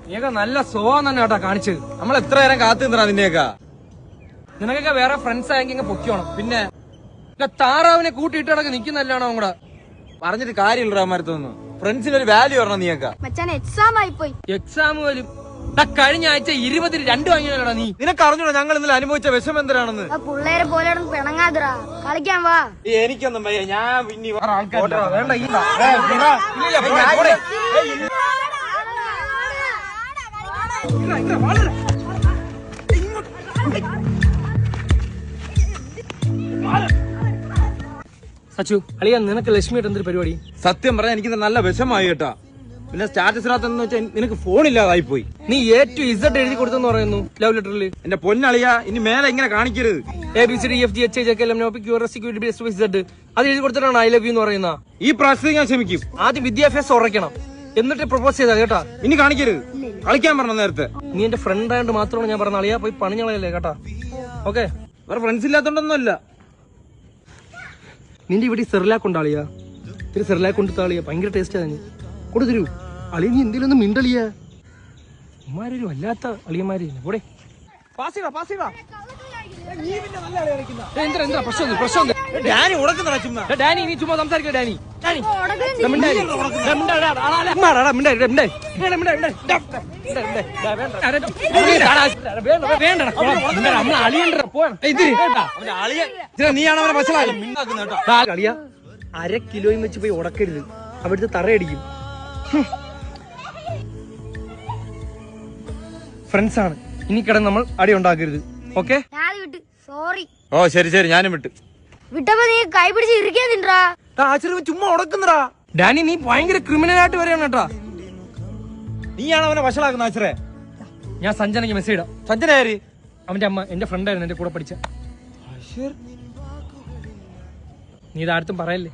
നീയൊക്കെ നല്ല സ്വഭാവം തന്നെ കേട്ടാ കാണിച്ചത്. നമ്മൾ എത്ര നേരം കാത്തു നിന്നാ നിന്നെയൊക്കെ. നിനക്കൊക്കെ വേറെ ഫ്രണ്ട്സ് ആയെങ്കിൽ പൊക്കിയോണം. പിന്നെ താറാവിനെ കൂട്ടിയിട്ടടക്കം നിൽക്കുന്നല്ലാണോ കൂടെ പറഞ്ഞിട്ട് കാര്യമില്ല അമ്മരത്തൊന്നും. ഫ്രണ്ട്സിന് ഒരു വാല്യൂ പറഞ്ഞ നീയൊക്കെ. എക്സാം പോലും കഴിഞ്ഞ ആഴ്ച 20-2 വാങ്ങിയാലോടാ നീ. നിനക്ക് അറിഞ്ഞൂടാ ഞങ്ങൾ ഇന്നലെ അനുഭവിച്ച വിഷമം എന്തിനാണെന്ന്. പിള്ളേരെ പോലെ പിണങ്ങാതിരാ, കളിക്കാൻ വാ. എനിക്കൊന്നും വയ്യ, ഞാൻ പിന്നെ സച്ചു അളിയാ, നിനക്ക് ലക്ഷ്മിയായിട്ട് എന്തൊരു പരിപാടി? സത്യം പറഞ്ഞാൽ എനിക്ക് നല്ല വിഷമായി കേട്ടാ. പിന്നെ സ്റ്റാറ്റസിനകത്തെന്ന് വെച്ചാൽ നിനക്ക് ഫോണില്ലാതായി പോയി. നീ A to Z എഴുതി കൊടുത്തെന്ന് പറയുന്നു ലവ് ലെറ്ററിൽ. എന്റെ പൊന്നളിയാ, ഇനി മേലെ ഇങ്ങനെ കാണിക്കരുത്. ABCDEFGHIJKLMNOPQRSTUVZ അത് എഴുതി കൊടുത്തിട്ടാണ് ഐ ലവ് യു എന്ന് പറയുന്ന. ഈ പ്രാവശ്യത്തിൽ ഞാൻ ക്ഷമിക്കും. ആദ്യം വിദ്യാഭ്യാസം ഉറക്കണം, എന്നിട്ട് പ്രപ്പോസ് ചെയ്താ കേട്ടാ. ഇനി കാണിക്കരുത്. കളിക്കാൻ പറഞ്ഞ നേരത്തെ. നീ എന്റെ ഫ്രണ്ട് ആയതുകൊണ്ട് മാത്രമാണ് ഞാൻ പറഞ്ഞ. അളിയാ പോയി പണിഞ്ഞളയല്ലേ കേട്ടാ. ഓക്കെ, വേറെ ഫ്രണ്ട്സ് ഇല്ലാത്തോണ്ടൊന്നുമല്ല. നിന്റെ ഇവിടെ സെറിലാക്ക് ഉണ്ടാളിയാ. ഇത്തിരി സെറിലാക്ക് കൊണ്ട് താളിയാ, ഭയങ്കര ടേസ്റ്റ് ആണ്. കൊടുത്തരൂ അളിയ, നീ എന്തെങ്കിലും ഒന്ന് മിണ്ടളിയാ. ഉമ്മാരൊരു വല്ലാത്ത അളിയന്മാര് കൂടെ. ഡാനി നീ ചുമ്മാ സംസാരിക്കോ. ഡാനി നീയാണ് അവനെ മനസ്സിലായി. കളിയാ 1/2 കിലോയും വെച്ച് പോയി ഉടക്കരുത്, അവിടുത്തെ തറയടിക്കും. ഫ്രണ്ട്സ് ആണ്, ഇനി കിടന്ന് നമ്മൾ അടി ഉണ്ടാക്കരുത്. ഓക്കെ? ഓ ശരി ശരി, ഞാനും വിട്ട്. വിട്ടപ്പോ നീ കൈ പിടിച്ച് ഇരിക്കാൻ തിണ്ടാ. ചുമ്മാ ഉടക്കുന്നടാ. ഡാനി നീ ഭയങ്കര ക്രിമിനലായിട്ട് വരെയാണ് കേട്ടാ. നീയാണ് അവനെ വഷളാക്കുന്ന ആശ്രയ. ഞാൻ സഞ്ജനയ്ക്ക് മെസ്സേജ് ഇടാം. സഞ്ജന ആര്? അവന്റെ അമ്മ എന്റെ ഫ്രണ്ടായിരുന്നു, എന്റെ കൂടെ പഠിച്ച. നീ ഇതാർത്തും പറയല്ലേ.